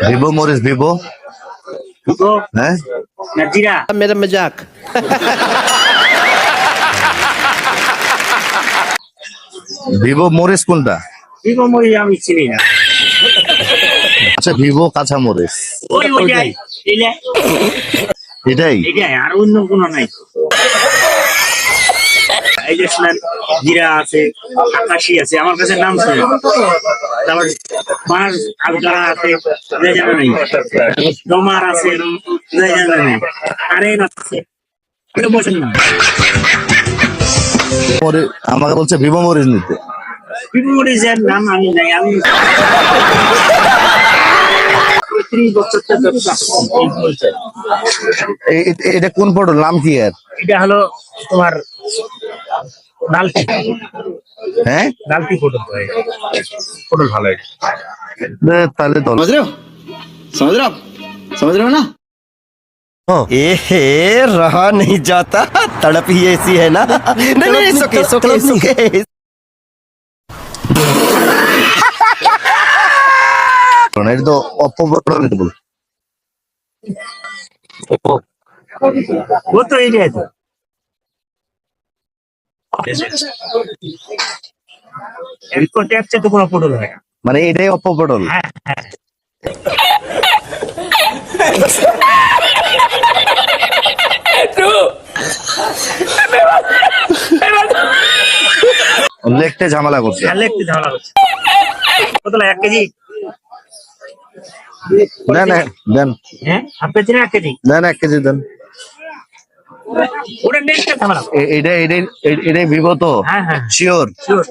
Vivo Morris Vivo হ্যাঁ नजीरा मेरा मजाक। ভিভো মরিস কোনটা? ভিভো মরি আমি চিনি না। আচ্ছা ভিভো কাঁচা মরিচ ওইটাই এটাই। এটাই আর অন্য কোনো নাই। এই যে শুনেন জিরা আছে, আকাশি আছে, আমার কাছে নাম শুনে। তারপর পাঁচ আলকারা আছে, জানা নাই। ডমার আছে, জানা নাই। কারেন আছে, এটা বোঝেন না। আমাকে বলছে ভিভো মরিচ নিতে। ভিভো মরিচের নাম আমি নাই, আমি ৩০ বছর এটা কোন পটল নাম কি এর? এটা হলো তোমার লালটি। হ্যাঁ লালটি পটল, পটল ভালো। তাহলে তো समझ रहे हो? समझ रहे हो ना? ए रहा नहीं जाता, तड़प ही ऐसी है ना। नहीं नहीं सुके सुके सुके। এটা তো অপ্পো পটল নিতে বল। वो तो ही है तो इनको टैक्स से तो पूरा पटल है। মানে এটাই অপ্পো পটল। লেখতে ঝামেলা করছে। দেখতে ঝামেলা হচ্ছে। কত লাগে 1 কেজি? না না দেন। হ্যাঁ আপনি চিনেন 1 কেজি? দেন 1 কেজি দেন। ওটা নেক্সট ঝামেলা। এটাই ভিভো তো? হ্যাঁ হ্যাঁ শিওর। শিওর।